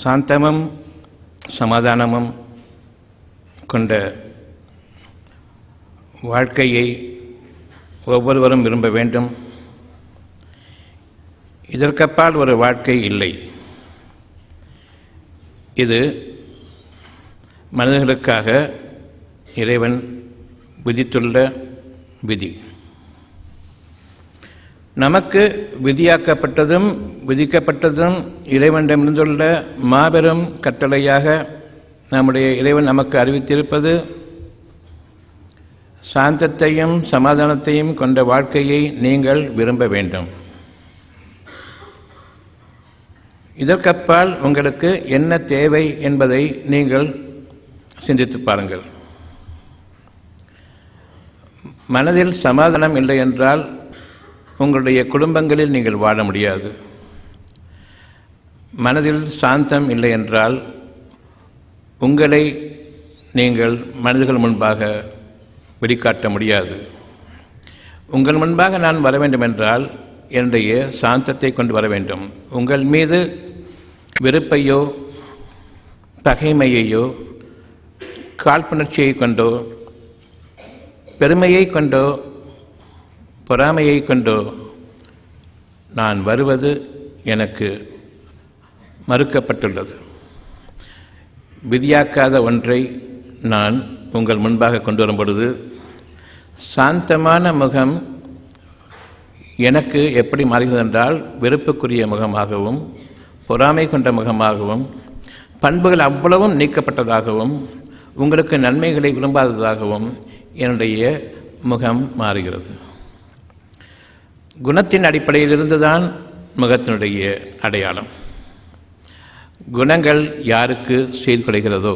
சாந்தமும் சமாதானமும் கொண்ட வாழ்க்கையை ஒவ்வொருவரும் விரும்ப வேண்டும். இதற்கப்பால் ஒரு வாழ்க்கை இல்லை. இது மனிதர்களுக்காக இறைவன் விதித்துள்ள விதி. நமக்கு விதியாக்கப்பட்டதும் விதிக்கப்பட்டதும் இறைவனிடமிருந்துள்ள மாபெரும் கட்டளையாக நம்முடைய இறைவன் நமக்கு அறிவித்திருப்பது சாந்தத்தையும் சமாதானத்தையும் கொண்ட வாழ்க்கையை நீங்கள் விரும்ப வேண்டும். இதற்கப்பால் உங்களுக்கு என்ன தேவை என்பதை நீங்கள் சிந்தித்து பாருங்கள். மனதில் சமாதானம் இல்லை என்றால் உங்களுடைய குடும்பங்களில் நீங்கள் வாழ முடியாது. மனதில் சாந்தம் இல்லை என்றால் உங்களை நீங்கள் மனிதர்கள் முன்பாக வெளிக்காட்ட முடியாது. உங்கள் முன்பாக நான் வர வேண்டும் என்றால் என்னுடைய சாந்தத்தை கொண்டு வர வேண்டும். உங்கள் மீது வெறுப்பையோ பகைமையையோ காழ்ப்புணர்ச்சியை கொண்டோ பெருமையை கொண்டோ பொறாமையை கொண்டோ நான் வருவது எனக்கு மறுக்கப்பட்டுள்ளது. விதியாக்காத ஒன்றை நான் உங்கள் முன்பாக கொண்டு வரும் பொழுது சாந்தமான முகம் எனக்கு எப்படி மாறுகிறது என்றால் வெறுப்புக்குரிய முகமாகவும் பொறாமை கொண்ட முகமாகவும் பண்புகள் அவ்வளவும் நீக்கப்பட்டதாகவும் உங்களுக்கு நன்மைகளை விரும்பாததாகவும் என்னுடைய முகம் மாறுகிறது. குணத்தின் அடிப்படையில் இருந்துதான் முகத்தினுடைய அடையாளம். குணங்கள் யாருக்கு சீர்குலைகிறதோ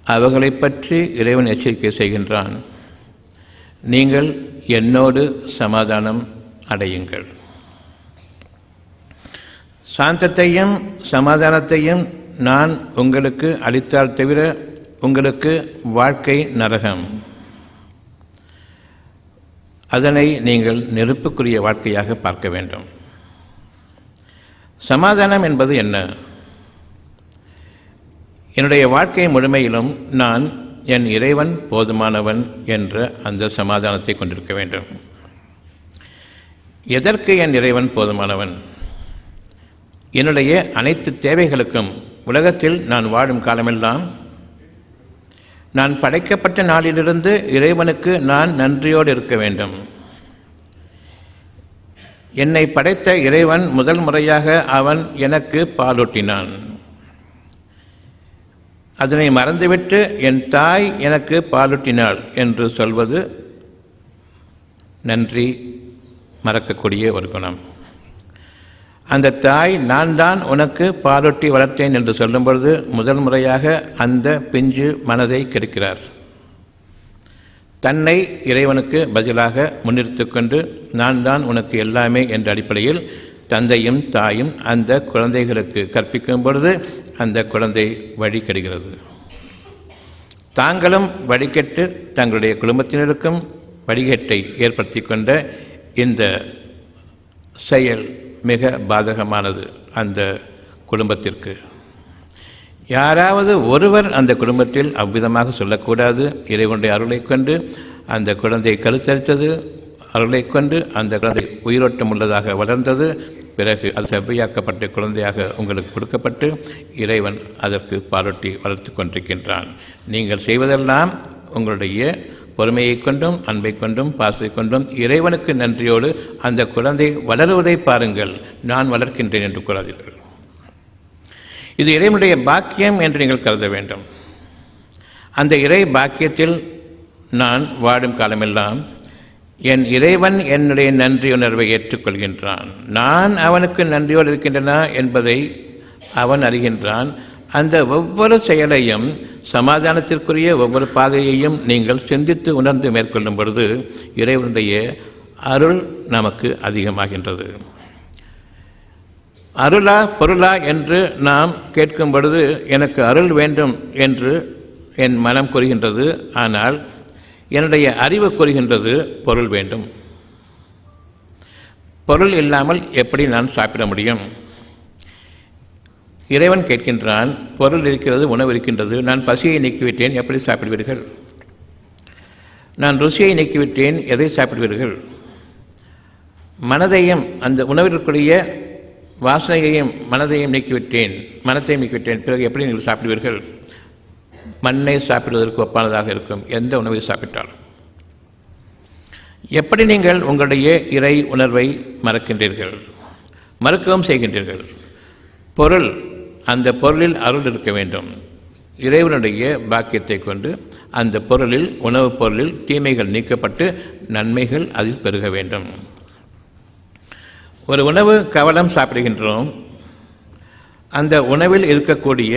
அவர்களை பற்றி இறைவன் எச்சரிக்கை செய்கின்றான். நீங்கள் என்னோடு சமாதானம் அடையுங்கள். சாந்தத்தையும் சமாதானத்தையும் நான் உங்களுக்கு அளித்தால் தவிர உங்களுக்கு வாழ்க்கை நரகம். அதனை நீங்கள் நெருப்புக்குரிய வாழ்க்கையாக பார்க்க வேண்டும். சமாதானம் என்பது என்ன? என்னுடைய வாழ்க்கை முழுமையிலும் நான் என் இறைவன் போதுமானவன் என்ற அந்த சமாதானத்தை கொண்டிருக்க வேண்டும். எதற்கு என் இறைவன் போதுமானவன்? என்னுடைய அனைத்து தேவைகளுக்கும் உலகத்தில் நான் வாழும் காலமெல்லாம் நான் படைக்கப்பட்ட நாளிலிருந்து இறைவனுக்கு நான் நன்றியோடு இருக்க வேண்டும். என்னை படைத்த இறைவன் முதல் முறையாக அவன் எனக்கு பாலூட்டினான். அதனை மறந்துவிட்டு என் தாய் எனக்கு பாலூட்டினாள் என்று சொல்வது நன்றி மறக்கக்கூடிய ஒரு குணம். அந்த தாய் நான் தான் உனக்கு பாலூட்டி வளர்த்தேன் என்று சொல்லும் பொழுது முதல் முறையாக அந்த பிஞ்சு மனதை கெடுக்கிறார். தன்னை இறைவனுக்கு பதிலாக முன்னிறுத்து கொண்டு நான் தான் உனக்கு எல்லாமே என்ற அடிப்படையில் தந்தையும் தாயும் அந்த குழந்தைகளுக்கு கற்பிக்கும் பொழுது அந்த குழந்தை வழி கெடுகிறது. தாங்களும் வழிகெட்டு தங்களுடைய குடும்பத்தினருக்கும் வழிகேட்டை ஏற்படுத்தி கொண்ட இந்த செயல் மிக பாதகமானது. அந்த குடும்பத்திற்கு யாராவது ஒருவர் அந்த குடும்பத்தில் அவ்விதமாக சொல்லக்கூடாது. இறைவனுடைய அருளை கொண்டு அந்த குழந்தை கருத்தரித்தது, அருளை கொண்டு அந்த குழந்தை உயிரோட்டம் உள்ளதாக வளர்ந்தது. பிறகு அது செவ்வையாக்கப்பட்ட குழந்தையாக உங்களுக்கு கொடுக்கப்பட்டு இறைவன் அதற்கு பாலூட்டி வளர்த்து கொண்டிருக்கின்றான். நீங்கள் செய்வதெல்லாம் உங்களுடைய பொறுமையை கொண்டும் அன்பை கொண்டும் பாசத்தை கொண்டும் இறைவனுக்கு நன்றியோடு அந்த குழந்தை வளருவதை பாருங்கள். நான் வளர்க்கின்றேன் என்று கூறாதீர்கள். இது இறைவனுடைய பாக்கியம் என்று நீங்கள் கருத வேண்டும். அந்த இறை பாக்கியத்தில் நான் வாடும் காலமெல்லாம் என் இறைவன் என்னுடைய நன்றியுணர்வை ஏற்றுக்கொள்கின்றான். நான் அவனுக்கு நன்றியோடு இருக்கின்றன என்பதை அவன் அறிகின்றான். அந்த ஒவ்வொரு செயலையும் சமாதானத்திற்குரிய ஒவ்வொரு பாதையையும் நீங்கள் சிந்தித்து உணர்ந்து மேற்கொள்ளும் பொழுது இறைவனுடைய அருள் நமக்கு அதிகமாகின்றது. அருளா பொருளா என்று நாம் கேட்கும் பொழுது எனக்கு அருள் வேண்டும் என்று என் மனம் கூறுகின்றது. ஆனால் என்னுடைய அறிவு கூறுகின்றது பொருள் வேண்டும். பொருள் இல்லாமல் எப்படி நான் சாப்பிட முடியும்? இறைவன் கேட்கின்றான், பொருள் இருக்கிறது, உணவு இருக்கின்றது, நான் பசியை நீக்கிவிட்டேன், எப்படி சாப்பிடுவீர்கள்? நான் ருசியை நீக்கிவிட்டேன், எதை சாப்பிடுவீர்கள்? மனதையும் அந்த உணவிற்குரிய வாசனையையும் மனதையும் நீக்கிவிட்டேன், மனத்தையும் நீக்கிவிட்டேன், பிறகு எப்படி நீங்கள் சாப்பிடுவீர்கள்? மண்ணை சாப்பிடுவதற்கு ஒப்பானதாக இருக்கும் எந்த உணவை சாப்பிட்டாலும். எப்படி நீங்கள் உங்களுடைய இறை உணர்வை மறக்கின்றீர்கள், மறுக்கவும் செய்கின்றீர்கள்? பொருள், அந்த பொருளில் அருள் இருக்க வேண்டும். இறைவனுடைய பாக்கியத்தை கொண்டு அந்த பொருளில், உணவுப் பொருளில் தீமைகள் நீக்கப்பட்டு நன்மைகள் அதில் பெருக வேண்டும். ஒரு உணவு கவலம் சாப்பிடுகின்றோம், அந்த உணவில் இருக்கக்கூடிய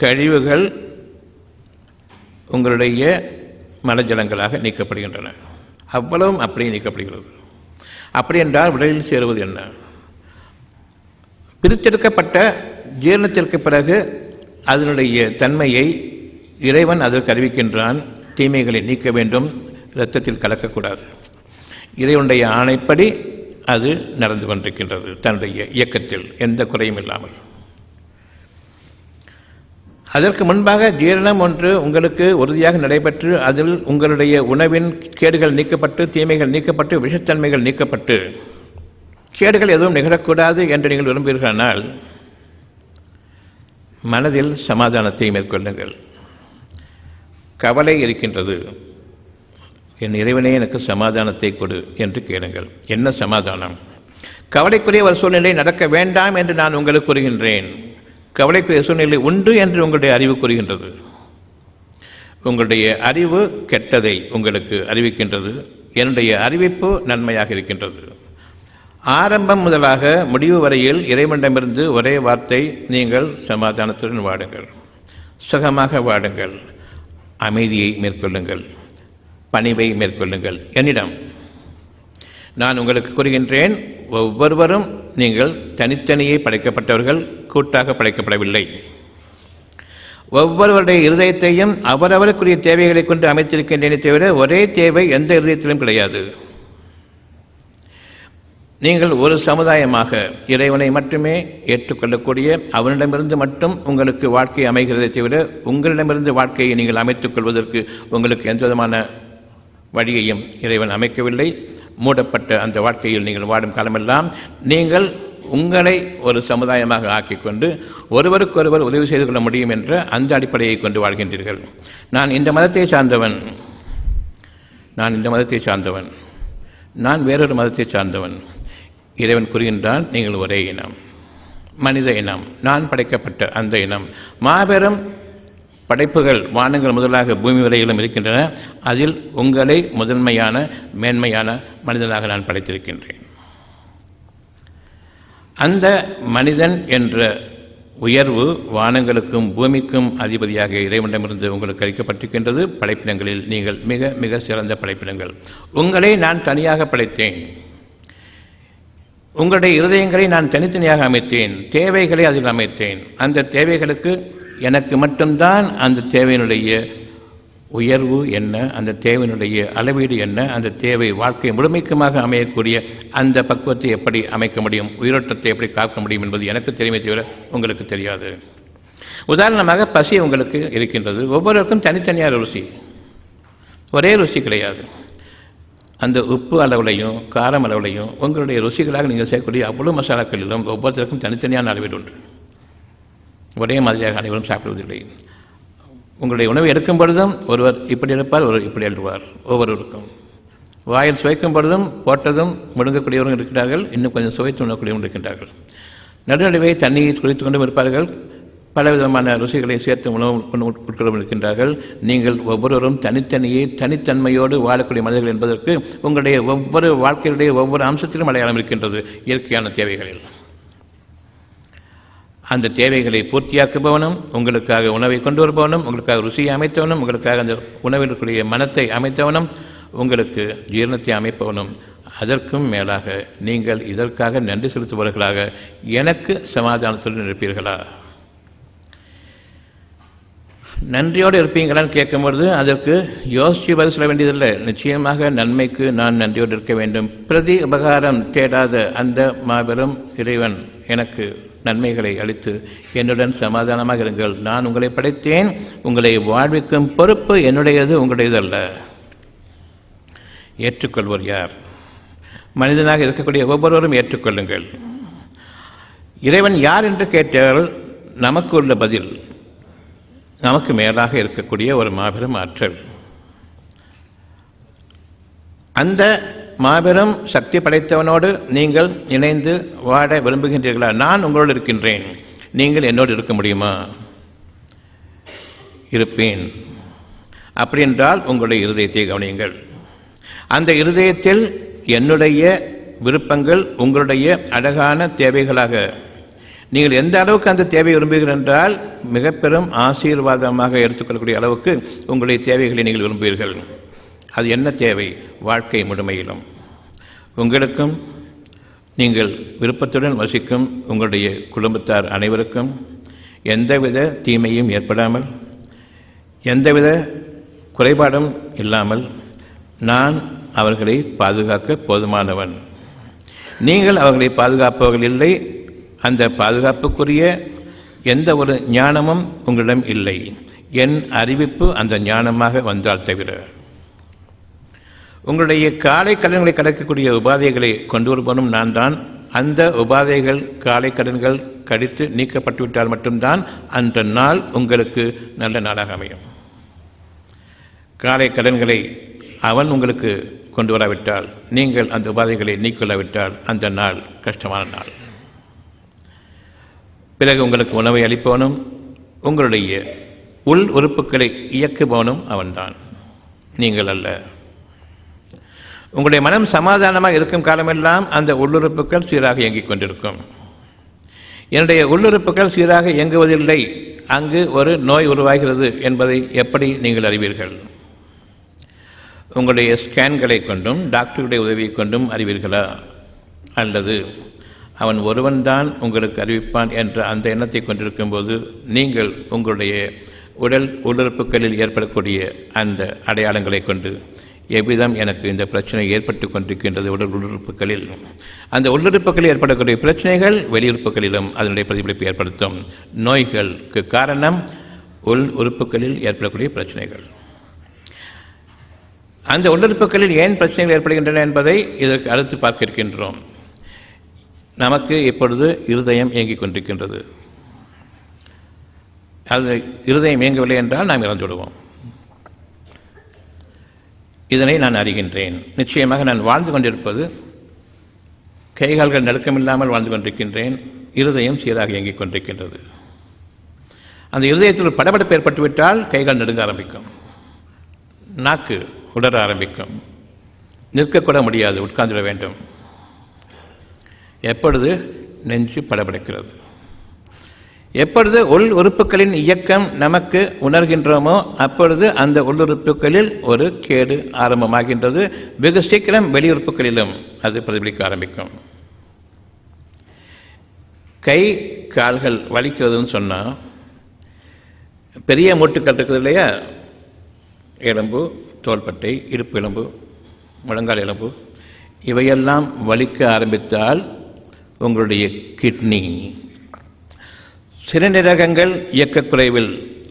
கழிவுகள் உங்களுடைய மலஜலங்களாக நீக்கப்படுகின்றன. அவ்வளவும் அப்படியே நீக்கப்படுகிறது. அப்படி என்றால் உடலில் சேருவது என்ன? பிரித்தெடுக்கப்பட்ட ஜீரணத்திற்கு பிறகு அதனுடைய தன்மையை இறைவன் அதற்கு அறிவிக்கின்றான். தீமைகளை நீக்க வேண்டும், இரத்தத்தில் கலக்கக்கூடாது. இறைவனுடைய ஆணைப்படி அது நடந்து கொண்டிருக்கின்றது தன்னுடைய இயக்கத்தில், எந்த குறையும் இல்லாமல். அதற்கு முன்பாக ஜீரணம் ஒன்று உங்களுக்கு உறுதியாக நடைபெற்று அதில் உங்களுடைய உணவின் கேடுகள் நீக்கப்பட்டு, தீமைகள் நீக்கப்பட்டு, விஷத்தன்மைகள் நீக்கப்பட்டு, கேடுகள் எதுவும் நிகழக்கூடாது என்று நீங்கள் விரும்புகிறீர்களானால் மனதில் சமாதானத்தை மேற்கொள்ளுங்கள். கவலை இருக்கின்றது, என் இறைவனே எனக்கு சமாதானத்தை கொடு என்று கேளுங்கள். என்ன சமாதானம்? கவலைக்குரிய ஒரு சூழ்நிலை நடக்க வேண்டாம் என்று நான் உங்களுக்கு கூறுகின்றேன். கவலைக்குரிய சூழ்நிலை உண்டு என்று உங்களுடைய அறிவு கூறுகின்றது. உங்களுடைய அறிவு கெட்டதை உங்களுக்கு அறிவிக்கின்றது, என்னுடைய அறிவிப்பு நன்மையாக இருக்கின்றது. ஆரம்பம் முதலாக முடிவு வரையில் இறைவனிடமிருந்து ஒரே வார்த்தை, நீங்கள் சமாதானத்துடன் வாடுங்கள், சுகமாக வாடுங்கள், அமைதியை மேற்கொள்ளுங்கள், பணிவை மேற்கொள்ளுங்கள். என்னிடம் நான் உங்களுக்கு கூறுகின்றேன், ஒவ்வொருவரும் நீங்கள் தனித்தனியே படைக்கப்பட்டவர்கள், கூட்டாக படைக்கப்படவில்லை. ஒவ்வொருவருடைய இருதயத்தையும் அவரவருக்குரிய தேவைகளை கொண்டு அமைத்திருக்கின்றேனே தவிர ஒரே தேவை எந்த இருதயத்திலும் கிடையாது. நீங்கள் ஒரு சமுதாயமாக இறைவனை மட்டுமே ஏற்றுக்கொள்ளக்கூடிய, அவனிடமிருந்து மட்டும் உங்களுக்கு வாழ்க்கை அமைகிறதை தவிர உங்களிடமிருந்து வாழ்க்கையை நீங்கள் அமைத்துக் கொள்வதற்கு உங்களுக்கு எந்த விதமான வழியையும் இறைவன் அமைக்கவில்லை. மூடப்பட்ட அந்த வாழ்க்கையில் நீங்கள் வாடும் காலமெல்லாம் நீங்கள் உங்களை ஒரு சமுதாயமாக ஆக்கிக்கொண்டு ஒருவருக்கொருவர் உதவி செய்து கொள்ள முடியும் என்ற அந்த அடிப்படையை கொண்டு வாழ்கின்றீர்கள். நான் இந்த மதத்தை சார்ந்தவன், நான் இந்த மதத்தை சார்ந்தவன், நான் வேறொரு மதத்தை சார்ந்தவன். இறைவன் கூறுகின்றான், நீங்கள் ஒரே இனம், மனித இனம், நான் படைக்கப்பட்ட அந்த இனம். மாபெரும் படைப்புகள் வானங்கள் முதலாக பூமி வரையிலும் இருக்கின்றன. அதில் உங்களை முதன்மையான மேன்மையான மனிதனாக நான் படைத்திருக்கின்றேன். அந்த மனிதன் என்ற உயர்வு வானங்களுக்கும் பூமிக்கும் அதிபதியாக இறைவனிடமிருந்து உங்களுக்கு அளிக்கப்பட்டிருக்கின்றது. படைப்பினங்களில் நீங்கள் மிக மிக சிறந்த படைப்பினங்கள். உங்களை நான் தனியாக படைத்தேன், உங்களுடைய இருதயங்களை நான் தனித்தனியாக அமைத்தேன், தேவைகளை அதில் அமைத்தேன். அந்த தேவைகளுக்கு எனக்கு மட்டும்தான் அந்த தேவையினுடைய உயர்வு என்ன, அந்த தேவையினுடைய அளவீடு என்ன, அந்த தேவை வாழ்க்கை முழுமைக்குமாக அமையக்கூடிய அந்த பக்குவத்தை எப்படி அமைக்க முடியும், உயிரோட்டத்தை எப்படி காக்க முடியும் என்பது எனக்கு தெரியுமே தவிர உங்களுக்கு தெரியாது. உதாரணமாக பசி உங்களுக்கு இருக்கின்றது, ஒவ்வொருவருக்கும் தனித்தனியாக ருசி, ஒரே ருசி கிடையாது. அந்த உப்பு அளவுலையும் காரம் அளவுலையும் உங்களுடைய ருசிகளாக நீங்கள் செய்யக்கூடிய அவ்வளோ மசாலாக்களிலும் ஒவ்வொருத்தருக்கும் தனித்தனியான அளவீடு உண்டு. ஒரே மாதிரியாக அனைவரும் சாப்பிடுவதில்லை. உங்களுடைய உணவை எடுக்கும் பொழுதும் ஒருவர் இப்படி இருப்பார், ஒருவர் இப்படி எழுதுவார். ஒவ்வொருவருக்கும் வாயில் சுவைக்கும் பொழுதும் போட்டதும் முழுங்கக்கூடியவரும் இருக்கிறார்கள், இன்னும் கொஞ்சம் சுவைத்து உண்ணக்கூடியவரும் இருக்கின்றார்கள். நடுநடுவே தண்ணியை குடித்து கொண்டும் இருப்பார்கள், பலவிதமான ருசிகளை சேர்த்து உணவு உட்கொள்ளும் இருக்கின்றார்கள். நீங்கள் ஒவ்வொருவரும் தனித்தனியே தனித்தன்மையோடு வாழக்கூடிய மனிதர்கள் என்பதற்கு உங்களுடைய ஒவ்வொரு வாழ்க்கையுடைய ஒவ்வொரு அம்சத்திலும் அடையாளம் இருக்கின்றது. இயற்கையான தேவைகளில் அந்த தேவைகளை பூர்த்தியாக்குபவனும், உங்களுக்காக உணவை கொண்டு வருபவனும், உங்களுக்காக ருசியை அமைத்தவனும், உங்களுக்காக அந்த உணவிற்குரிய மனத்தை அமைத்தவனும், உங்களுக்கு ஜீரணத்தை அமைப்பவனும், அதற்கும் மேலாக நீங்கள் இதற்காக நன்றி செலுத்துபவர்களாக எனக்கு சமாதானத்துடன் இருப்பீர்களா? நன்றியோடு இருப்பீங்களான்னு கேட்கும்பொழுது அதற்கு யோசித்து பதில் சொல்ல வேண்டியதில்லை. நிச்சயமாக நன்மைக்கு நான் நன்றியோடு இருக்க வேண்டும். பிரதி உபகாரம் தேடாத அந்த மாபெரும் இறைவன் எனக்கு நன்மைகளை அளித்து என்னுடன் சமாதானமாக இருங்கள். நான் உங்களை படைத்தேன், உங்களை வாழ்விக்கும் பொறுப்பு என்னுடையது, உங்களுடையதல்ல. ஏற்றுக்கொள்வோர் யார்? மனிதனாக இருக்கக்கூடிய ஒவ்வொருவரும் ஏற்றுக்கொள்ளுங்கள். இறைவன் யார் என்று கேட்டால் நமக்கு உள்ள பதில் நமக்கு மேலாக இருக்கக்கூடிய ஒரு மாபெரும் ஆற்றல். அந்த மாபெரும் சக்தி படைத்தவனோடு நீங்கள் இணைந்து வாழ விரும்புகின்றீர்களா? நான் உங்களோடு இருக்கின்றேன், நீங்கள் என்னோடு இருக்க முடியுமா? இருப்பேன். அப்படி என்றால் உங்களுடைய இருதயத்தை கவனியுங்கள். அந்த இருதயத்தில் என்னுடைய விருப்பங்கள் உங்களுடைய அழகான தேவைகளாக, நீங்கள் எந்த அளவுக்கு அந்த தேவை விரும்புகிறீர்கள் என்றால் மிக பெரும் ஆசீர்வாதமாக எடுத்துக்கொள்ளக்கூடிய அளவுக்கு உங்களுடைய தேவைகளை நீங்கள் விரும்புவீர்கள். அது என்ன தேவை? வாழ்க்கை முழுமையிலும் உங்களுக்கும், நீங்கள் விருப்பத்துடன் வசிக்கும் உங்களுடைய குடும்பத்தார் அனைவருக்கும் எந்தவித தீமையும் ஏற்படாமல், எந்தவித குறைபாடும் இல்லாமல் நான் அவர்களை பாதுகாக்க போதுமானவன். நீங்கள் அவர்களை பாதுகாப்பவர்கள் இல்லை. அந்த பாதுகாப்புக்குரிய எந்த ஒரு ஞானமும் உங்களிடம் இல்லை. என் அறிவிப்பு அந்த ஞானமாக வந்தால் தவிர. உங்களுடைய காலை கடன்களை கடக்கக்கூடிய உபாதைகளை கொண்டு வருவனும் நான் தான். அந்த உபாதைகள், காலை கடன்கள் கடித்து நீக்கப்பட்டுவிட்டால் மட்டும்தான் அந்த நாள் உங்களுக்கு நல்ல நாளாக அமையும். காலை கடன்களை அவன் உங்களுக்கு கொண்டு வராவிட்டால், நீங்கள் அந்த உபாதைகளை நீக்கொள்ளாவிட்டால் அந்த நாள் கஷ்டமான நாள். பிறகு உங்களுக்கு உணவை அளிப்பவனும் உங்களுடைய உள் உறுப்புகளை இயக்குபவனும் அவன்தான், நீங்கள் அல்ல. உங்களுடைய மனம் சமாதானமாக இருக்கும் காலமெல்லாம் அந்த உள்ளுறுப்புகள் சீராக இயங்கிக் கொண்டிருக்கும். என்னுடைய உள்ளுறுப்புகள் சீராக இயங்குவதில்லை, அங்கு ஒரு நோய் உருவாகிறது என்பதை எப்படி நீங்கள் அறிவீர்கள்? உங்களுடைய ஸ்கேன்களை கொண்டும் டாக்டருடைய உதவியை கொண்டும் அறிவீர்களா? அல்லது அவன் ஒருவன்தான் உங்களுக்கு அறிவிப்பான் என்ற அந்த எண்ணத்தை கொண்டிருக்கும் போது நீங்கள் உங்களுடைய உடல் உள்ளுறுப்புகளில் ஏற்படக்கூடிய அந்த அடையாளங்களை கொண்டு எவ்விதம் எனக்கு இந்த பிரச்சனை ஏற்பட்டு கொண்டிருக்கின்றது உடல் உள்ளுறுப்புகளில், அந்த உள்ளுறுப்புகளில் ஏற்படக்கூடிய பிரச்சனைகள் வெளியுறுப்புகளிலும் அதனுடைய பிரதிபலிப்பு ஏற்படுத்தும். நோய்களுக்கு காரணம் உள் உறுப்புகளில் ஏற்படக்கூடிய பிரச்சனைகள். அந்த உள்ளுறுப்புகளில் ஏன் பிரச்சனைகள் ஏற்படுகின்றன என்பதை இதற்கு அடுத்து பார்க்க இருக்கின்றோம். நமக்கு இப்பொழுது இருதயம் இயங்கிக் கொண்டிருக்கின்றது. அது இருதயம் இயங்கவில்லை என்றால் நாம் இறந்து விடுவோம். இதனை நான் அறிகின்றேன். நிச்சயமாக நான் வாழ்ந்து கொண்டிருப்பது கைகால்கள் நடுக்கமில்லாமல் வாழ்ந்து கொண்டிருக்கின்றேன். இருதயம் சீராக இயங்கிக் கொண்டிருக்கின்றது. அந்த இருதயத்தில் படபடப்பு ஏற்பட்டுவிட்டால் கைகள் நடுங்க ஆரம்பிக்கும், நாக்கு உடற ஆரம்பிக்கும், நிற்கக்கூட முடியாது, உட்கார்ந்துவிட வேண்டும். எப்பொழுது நெஞ்சு படபடக்கிறது, எப்பொழுது உள் உறுப்புகளின் இயக்கம் நமக்கு உணர்கின்றோமோ அப்பொழுது அந்த உள்ளுறுப்புகளில் ஒரு கேடு ஆரம்பமாகின்றது. வெகு சீக்கிரம் வெளியுறுப்புகளிலும் அது பிரதிபலிக்க ஆரம்பிக்கும். கை கால்கள் வலிக்கிறதுன்னு சொன்னால், பெரிய மூட்டுக்கள் இருக்குது இல்லையா, எலும்பு, தோள்பட்டை, இடுப்பு எலும்பு, முழங்கால் எலும்பு, இவையெல்லாம் வலிக்க ஆரம்பித்தால் உங்களுடைய கிட்னி, சிறுநீரகங்கள் இயக்கக்குறைவில்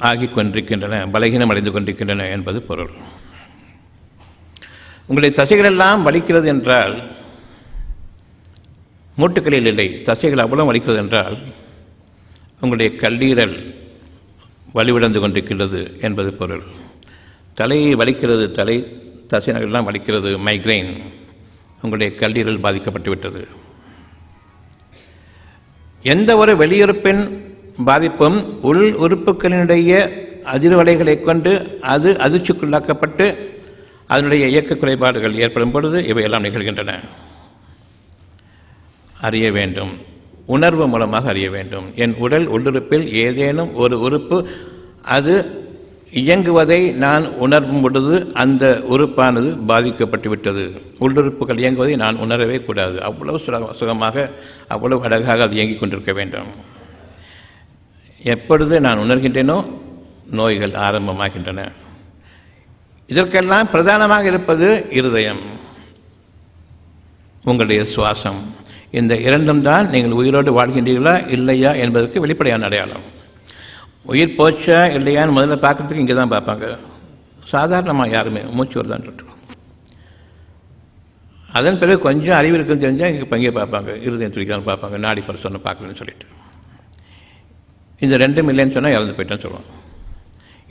ஆகிக் கொண்டிருக்கின்றன, பலகீனம் அடைந்து கொண்டிருக்கின்றன என்பது பொருள். உங்களுடைய தசைகளெல்லாம் வலிக்கிறது என்றால், மூட்டுக்களில் இல்லை, தசைகள் அவ்வளவு வலிக்கிறது என்றால் உங்களுடைய கல்லீரல் வலிவிழந்து கொண்டிருக்கின்றது என்பது பொருள். தலையை வலிக்கிறது, தலை தசைகளெல்லாம் வலிக்கிறது, மைக்ரைன், உங்களுடைய கல்லீரல் பாதிக்கப்பட்டு விட்டது. எந்த ஒரு வெளியுறுப்பின் பாதிப்பும் உள் உறுப்புகளினுடைய அதிர்வலைகளை கொண்டு அது அதிர்ச்சிக்குள்ளாக்கப்பட்டு அதனுடைய இயக்க குறைபாடுகள் ஏற்படும் பொழுது இவையெல்லாம் நிகழ்கின்றன. அறிய வேண்டும், உணர்வு மூலமாக அறிய வேண்டும். என் உடல் உள்ளுறுப்பில் ஏதேனும் ஒரு உறுப்பு அது இயங்குவதை நான் உணரும் பொழுது அந்த உறுப்பானது பாதிக்கப்பட்டு விட்டது. உள்ளுறுப்புகள் இயங்குவதை நான் உணரவே கூடாது. அவ்வளவு சுகமாக, அவ்வளவு அழகாக அது இயங்கிக் கொண்டிருக்க வேண்டும். எப்பொழுது நான் உணர்கின்றேனோ நோய்கள் ஆரம்பமாகின்றன. இதற்கெல்லாம் பிரதானமாக இருப்பது இருதயம், உங்களுடைய சுவாசம். இந்த இரண்டும் தான் நீங்கள் உயிரோடு வாழ்கின்றீர்களா இல்லையா என்பதற்கு வெளிப்படையான அடையாளம். உயிர் போச்சா இல்லையான்னு முதல்ல பார்க்குறதுக்கு இங்கே தான் பார்ப்பாங்க. சாதாரணமாக யாருமே மூச்சு வருதான்னு சொல்லிட்டு, அதன் பிறகு கொஞ்சம் அறிவு இருக்குன்னு தெரிஞ்சால் இங்கே பங்கே பார்ப்பாங்க, இருதயம் துடிக்கான்னு பார்ப்பாங்க, நாடி பரிசோதனை பார்க்கலன்னு சொல்லிட்டு. இந்த ரெண்டும் இல்லைன்னு சொன்னால் இறந்து போயிட்டேன்னு சொல்லுவோம்.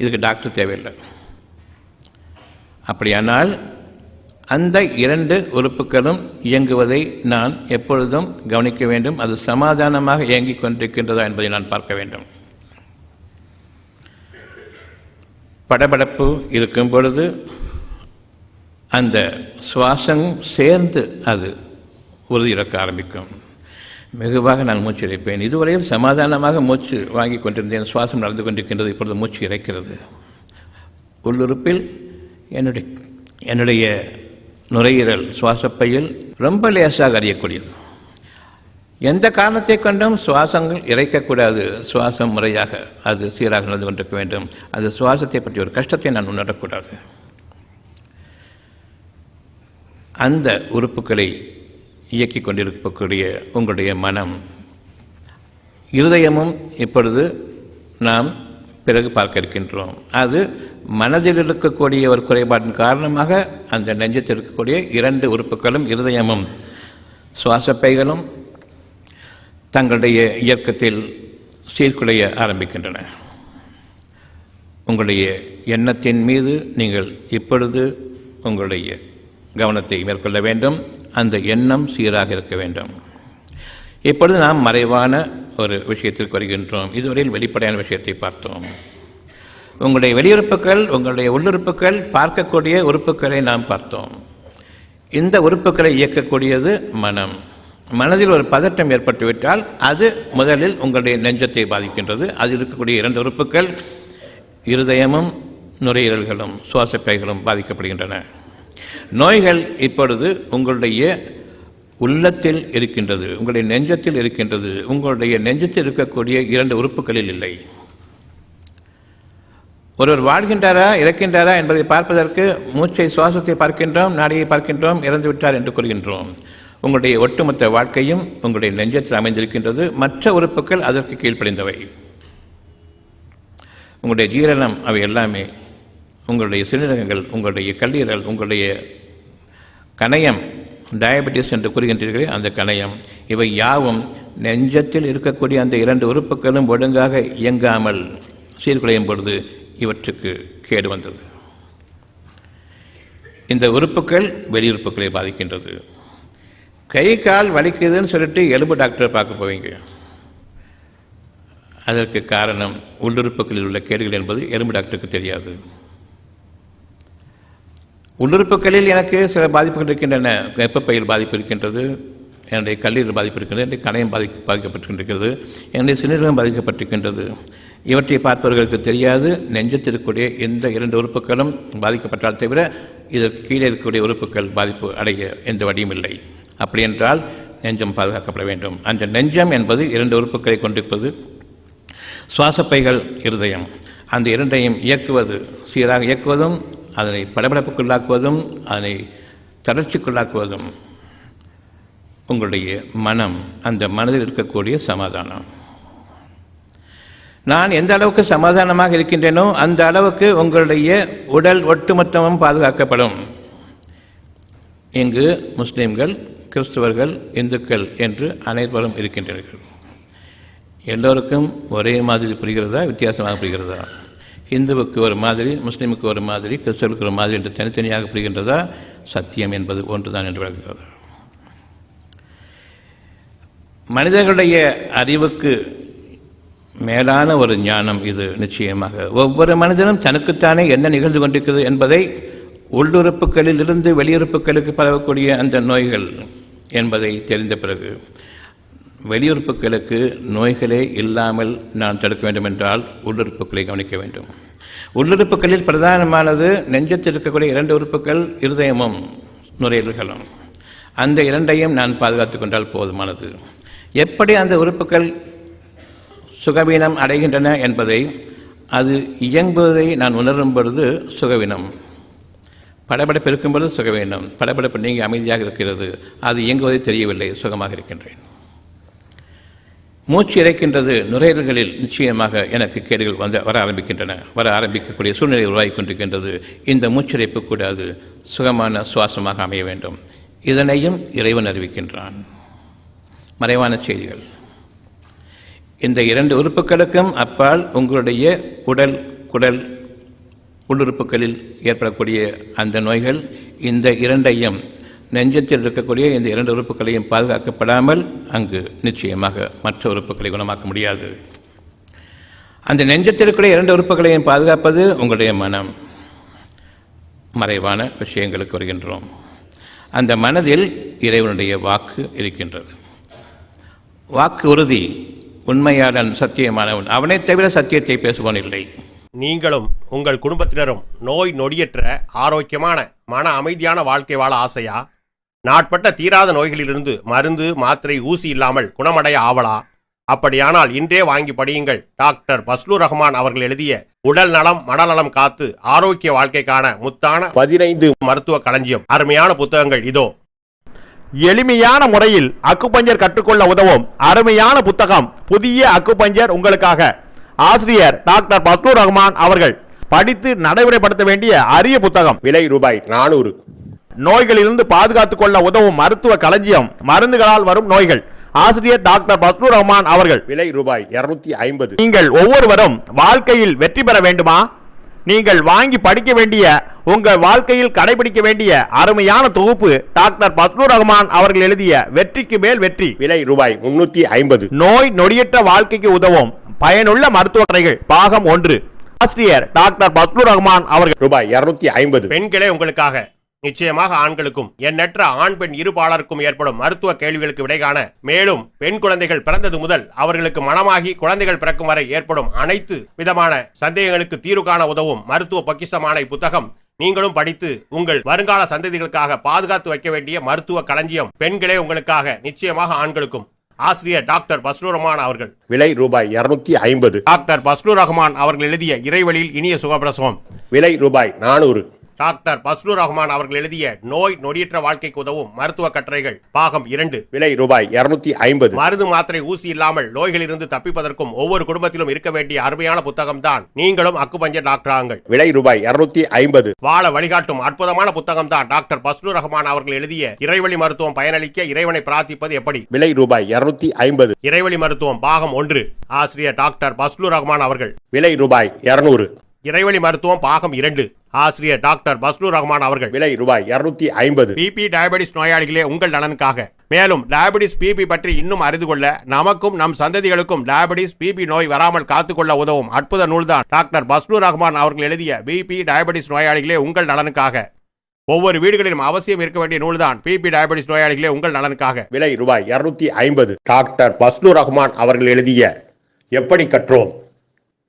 இதுக்கு டாக்டர் தேவையில்லை. அப்படியானால் அந்த இரண்டு உறுப்புகளும் இயங்குவதை நான் எப்பொழுதும் கவனிக்க வேண்டும். அது சமாதானமாக இயங்கிக் கொண்டிருக்கின்றதா என்பதை நான் பார்க்க வேண்டும். படபடப்பு இருக்கும் பொழுது அந்த சுவாசம் சேர்ந்து அது உறுதியிழக்க ஆரம்பிக்கும். மெதுவாக நான் மூச்சு இறைப்பேன். இதுவரையில் சமாதானமாக மூச்சு வாங்கி கொண்டிருந்தேன். சுவாசம் நடந்து கொண்டிருக்கின்றது. இப்பொழுது மூச்சு இறைக்கிறது. உள்ளுறுப்பில் என்னுடைய நுரையீரல் சுவாசப்பையில் ரொம்ப லேசாக அறியக்கூடியது. எந்த காரணத்தை கொண்டும் சுவாசங்கள் இறைக்கக்கூடாது. சுவாசம் முறையாக அது சீராக நடந்து கொண்டிருக்க வேண்டும். அது சுவாசத்தை பற்றி ஒரு கஷ்டத்தை நான் உணரக்கூடாது. அந்த உறுப்புகளை இயக்கி கொண்டிருக்கக்கூடிய உங்களுடைய மனம், இருதயமும் இப்பொழுது நாம் பிறகு பார்க்க இருக்கின்றோம். அது மனதில் இருக்கக்கூடிய ஒரு குறைபாட்டின் காரணமாக அந்த நெஞ்சத்தில் இருக்கக்கூடிய இரண்டு உறுப்புகளும் இருதயமும் சுவாசப்பைகளும் தங்களுடைய இயக்கத்தில் சீர்குலைய ஆரம்பிக்கின்றன. உங்களுடைய எண்ணத்தின் மீது நீங்கள் இப்பொழுது உங்களுடைய கவனத்தை மேற்கொள்ள வேண்டும். அந்த எண்ணம் சீராக இருக்க வேண்டும். இப்பொழுது நாம் மறைவான ஒரு விஷயத்திற்கு வருகின்றோம். இதுவரையில் வெளிப்படையான விஷயத்தை பார்த்தோம். உங்களுடைய வெளியுறுப்புகள், உங்களுடைய உள்ளுறுப்புகள், பார்க்கக்கூடிய உறுப்புகளை நாம் பார்த்தோம். இந்த உறுப்புகளை இயக்கக்கூடியது மனம். மனதில் ஒரு பதட்டம் ஏற்பட்டுவிட்டால் அது முதலில் உங்களுடைய நெஞ்சத்தை பாதிக்கின்றது. அதில் இருக்கக்கூடிய இரண்டு உறுப்புகள் இருதயமும் நுரையீரல்களும் சுவாசப்பைகளும் பாதிக்கப்படுகின்றன. நோய்கள் இப்பொழுது உங்களுடைய உள்ளத்தில் இருக்கின்றது, உங்களுடைய நெஞ்சத்தில் இருக்கின்றது. உங்களுடைய நெஞ்சத்தில் இருக்கக்கூடிய இரண்டு உறுப்புகளில் இல்லை. ஒருவர் வாழ்கின்றாரா இறக்கின்றாரா என்பதை பார்ப்பதற்கு மூச்சை, சுவாசத்தை பார்க்கின்றோம், நாடியை பார்க்கின்றோம், இறந்து விட்டார் என்று கூறுகின்றோம். உங்களுடைய ஒட்டுமொத்த வாழ்க்கையும் உங்களுடைய நெஞ்சத்தில் அமைந்திருக்கின்றது. மற்ற உறுப்புகள் அதற்கு கீழ்ப்படிந்தவை. உங்களுடைய ஜீரணம், அவை எல்லாமே உங்களுடைய சிறுநீரகங்கள், உங்களுடைய கல்லீரல், உங்களுடைய கணையம், டயபெட்டிஸ் என்று கூறுகின்றீர்களே அந்த கணையம், இவை யாவும் நெஞ்சத்தில் இருக்கக்கூடிய அந்த இரண்டு உறுப்புகளும் ஒழுங்காக இயங்காமல் சீர்குலையும் பொழுது இவற்றுக்கு கேடு வந்தது. இந்த உறுப்புகள் வெளியுறுப்புகளை பாதிக்கின்றது. கை கால் வலிக்குதுன்னு சொல்லிட்டு எலும்பு டாக்டரை பார்க்க போவீங்க. அதற்கு காரணம் உள்ளுறுப்புகளில் உள்ள கேடுகள் என்பது எலும்பு டாக்டருக்கு தெரியாது. உள்ளுறுப்புகளில் எனக்கு சில பாதிப்புகள் இருக்கின்றன. கர்ப்பப்பையில் பாதிப்பு இருக்கின்றது, என்னுடைய கல்லீரல் பாதிப்பு இருக்கின்றது, என்னுடைய கணையம் பாதிக்கப்பட்டிருக்கின்றது, என்னுடைய சிறுநீரகம் பாதிக்கப்பட்டிருக்கின்றது. இவற்றை பார்ப்பவர்களுக்கு தெரியாது நெஞ்சத்தில் இருக்கக்கூடிய எந்த இரண்டு உறுப்புகளும் பாதிக்கப்பட்டால் தவிர இதற்கு கீழே இருக்கக்கூடிய உறுப்புகள் பாதிப்பு அடைய எந்த வழியும் இல்லை. அப்படி என்றால் நெஞ்சம் பாதுகாக்கப்பட வேண்டும். அந்த நெஞ்சம் என்பது இரண்டு உறுப்புகளை கொண்டிருப்பது. சுவாசப்பைகள், இருதயம், அந்த இரண்டையும் இயக்குவது, சீராக இயக்குவதும், அதனை படபடப்புக்குள்ளாக்குவதும், அதனை தளர்ச்சிக்குள்ளாக்குவதும் உங்களுடைய மனம். அந்த மனதில் இருக்கக்கூடிய சமாதானம். நான் எந்த அளவுக்கு சமாதானமாக இருக்கின்றேனோ அந்த அளவுக்கு உங்களுடைய உடல் ஒட்டுமொத்தமும் பாதுகாக்கப்படும். இங்கு முஸ்லீம்கள், கிறிஸ்தவர்கள், இந்துக்கள் என்று அனைவரும் இருக்கின்றனர். எல்லோருக்கும் ஒரே மாதிரி புரிகிறதா, வித்தியாசமாக புரிகிறதா? இந்துவுக்கு ஒரு மாதிரி, முஸ்லீமுக்கு ஒரு மாதிரி, கிறிஸ்தவருக்கு ஒரு மாதிரி என்று தனித்தனியாக புரிகின்றதா? சத்தியம் என்பது ஒன்றுதான் என்று விளக்குகிறது. மனிதர்களுடைய அறிவுக்கு மேலான ஒரு ஞானம் இது. நிச்சயமாக ஒவ்வொரு மனிதனும் தனக்குத்தானே என்ன நிகழ்ந்து கொண்டிருக்கிறது என்பதை, உள்ளுறுப்புகளில் இருந்து வெளியுறுப்புகளுக்கு பரவக்கூடிய அந்த நோய்கள் என்பதை தெரிந்த பிறகு, வெளியுறுப்புகளுக்கு நோய்களே இல்லாமல் நான் தடுக்க வேண்டும் என்றால் உள்ளுறுப்புகளை கவனிக்க வேண்டும். உள்ளுறுப்புகளில் பிரதானமானது நெஞ்சத்தில் இருக்கக்கூடிய இரண்டு உறுப்புகள், இருதயமும் நுரையீரல்களும். அந்த இரண்டையும் நான் பாதுகாத்து கொண்டால் போதுமானது. எப்படி அந்த உறுப்புகள் சுகவீனம் அடைகின்றன என்பதை, அது இயங்குவதை நான் உணரும் பொழுது சுகவீனம், படபடப்பு இருக்கும்போது சுக வேண்டும். படபடப்பு நீங்கி அமைதியாக இருக்கிறது, அது இயங்குவதை தெரியவில்லை, சுகமாக இருக்கின்றேன். மூச்சு இறைக்கின்றது, நுரையீரல்களில் நிச்சயமாக எனக்கு கேடுகள் வர ஆரம்பிக்கக்கூடிய சூழ்நிலை உருவாகி கொண்டிருக்கின்றது. இந்த மூச்சிறைப்பு கூடாது, சுகமான சுவாசமாக அமைய வேண்டும். இதனையும் இறைவன் அறிவிக்கின்றான். மறைவான செய்திகள். இந்த 2 உறுப்புகளுக்கும் அப்பால் உங்களுடைய குடல் உள்ளுறுப்புகளில் ஏற்படக்கூடிய அந்த நோய்கள், இந்த 2ஐயும் நெஞ்சத்தில் இருக்கக்கூடிய இந்த 2 உறுப்புகளையும் பாதுகாக்கப்படாமல் அங்கு நிச்சயமாக மற்ற உறுப்புகளை குணமாக்க முடியாது. அந்த நெஞ்சத்தில் இருக்கக்கூடிய 2 உறுப்புகளையும் பாதுகாப்பது உங்களுடைய மனம். மறைவான விஷயங்களுக்கு வருகின்றோம். அந்த மனதில் இறைவனுடைய வாக்கு இருக்கின்றது. வாக்கு உறுதி. உண்மையாளன் சத்தியமானவன், அவனை தவிர சத்தியத்தை பேசுவான் இல்லை. நீங்களும் உங்கள் குடும்பத்தினரும் நோய் நொடியற்ற ஆரோக்கியமான மன அமைதியான வாழ்க்கை வாழ ஆசையா? நாட்பட்ட தீராத நோய்களிலிருந்து மருந்து மாத்திரை ஊசி இல்லாமல் குணமடைய ஆவலா? அப்படியானால் இன்றே வாங்கி படியுங்கள். டாக்டர் பஸ்லூர் ரஹ்மான் அவர்கள் எழுதிய உடல் நலம் மனநலம் காத்து ஆரோக்கிய வாழ்க்கைக்கான முத்தான 15 மருத்துவ களஞ்சியம். அருமையான புத்தகங்கள் இதோ. எளிமையான முறையில் அக்குபஞ்சர் கற்றுக்கொள்ள உதவும் அருமையான புத்தகம் புதிய அக்குபஞ்சர் உங்களுக்காக. ஆசிரியர் டாக்டர் பஸ்லூர் ரஹ்மான் அவர்கள். படித்து நடைமுறைப்படுத்த வேண்டிய அரிய புத்தகம். விலை ரூபாய் 400. நோய்களிலிருந்து பாதுகாத்துக் கொள்ள உதவும் மருத்துவ களஞ்சியம், மருந்துகளால் வரும் நோய்கள். ஆசிரியர் டாக்டர் பஸ்லூர் ரஹ்மான் அவர்கள். விலை ரூபாய் 250. நீங்கள் ஒவ்வொருவரும் வாழ்க்கையில் வெற்றி பெற வேண்டுமா? நீங்கள் வாங்கி படிக்க வேண்டிய, உங்கள் வாழ்க்கையில் கடைபிடிக்க வேண்டிய அருமையான தொகுப்பு டாக்டர் பஸ்லூர் ரஹ்மான் அவர்கள் எழுதிய வெற்றிக்கு மேல் வெற்றி. விலை ரூபாய் 350. நோய் நொடியற்ற வாழ்க்கைக்கு உதவும் பயனுள்ள மருத்துவ கதைகள் பாகம் 1. ஆசிரியர் டாக்டர் பஸ்லூர் ரஹ்மான் அவர்கள். ரூபாய் 250. பெண்களே உங்களுக்காக, நிச்சயமாக ஆண்களுக்கும் எண்ணற்ற ஆண் பெண் இருபாலருக்கும் ஏற்படும் மருத்துவ கேள்விகளுக்கு விடை காண, மேலும் பெண் குழந்தைகள் பிறந்தது முதல் அவர்களுக்கு மனமாகி குழந்தைகள் பிறக்கும் வரை ஏற்படும் அனைத்து விதமான சந்தேகங்களுக்கு தீர்வு காண உதவும் மருத்துவ பொக்கிஷமான இப்புத்தகம் நீங்களும் படித்து உங்கள் வருங்கால சந்ததிகளுக்காக பாதுகாத்து வைக்க வேண்டிய மருத்துவ களஞ்சியம். பெண்களே உங்களுக்காக, நிச்சயமாக ஆண்களுக்கும். ஆசிரியர் டாக்டர் பஸ்லூர் ரஹ்மான் அவர்கள். விலை ரூபாய் 250. டாக்டர் பஸ்லூர் ரஹ்மான் அவர்கள் எழுதிய இறைவழியில் இனிய சுகப்பிரசவம். விலை ரூபாய் 400. டாக்டர் பஸ்லூர் ரஹ்மான் அவர்கள் எழுதிய நோய் நொடியற்ற வாழ்க்கைக்கு உதவும் மருத்துவ கட்டுரைகள் பாகம் 2. விலை ரூபாய் 250. மருந்து மாத்திரை ஊசி இல்லாமல் நோய்களிலிருந்து தப்பிப்பதற்கும் ஒவ்வொரு குடும்பத்திலும் இருக்க வேண்டிய அருமையான புத்தகம் தான் நீங்களும் அக்குபஞ்சர் டாக்டராங்கள். விலை ரூபாய் 250. வாழ வழிகாட்டும் அற்புதமான புத்தகம் தான் டாக்டர் பஸ்லூர் ரஹ்மான் அவர்கள் எழுதிய இறைவழி மருத்துவம் பயனளிக்க இறைவனை பிரார்த்திப்பது எப்படி. விலை ரூபாய் 250. இறைவழி மருத்துவம் பாகம் 1. ஆசிரியர் டாக்டர் பஸ்லூர் ரஹ்மான் அவர்கள். விலை ரூபாய் 200. இறைவழி மருத்துவம் பாகம் 2. ஆசிரியர் டாக்டர் பஸ்லூர் ரஹ்மான் அவர்கள். விலை ரூபாய் 250. பிபி டயபெட்டிஸ் நோயாளிகளே உங்கள் நலனுக்காக. மேலும் டயபெட்டிஸ் பிபி பற்றி இன்னும் அறிந்து கொள்ள, நமக்கும் நம் சந்ததிகளுக்கும் டயபெட்டிஸ் பிபி நோய் வராமல் காத்துக்கொள்ள உதவும் அற்புத நூல்தான் டாக்டர் பஸ்லூர் ரஹ்மான் அவர்கள் எழுதிய பிபி டயபெட்டிஸ் நோயாளிகளே உங்கள் நலனுக்காக. ஒவ்வொரு வீடுகளிலும் அவசியம் இருக்க வேண்டிய நூல்தான் பிபி டயபெட்டிஸ் நோயாளிகளே உங்கள் நலனுக்காக. விலை ரூபாய் 250. டாக்டர் பஸ்லூர் ரஹ்மான் அவர்கள் எழுதிய எப்படி கற்றோம்.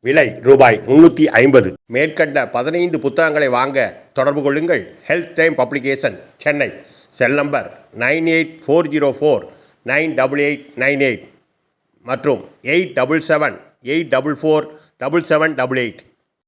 விலை ரூபாய் 350. மேற்கண்ட 15 புத்தகங்களை வாங்க தொடர்பு கொள்ளுங்கள். Health time publication, Chennai. Cell number 9840498898 மற்றும் 87784477788.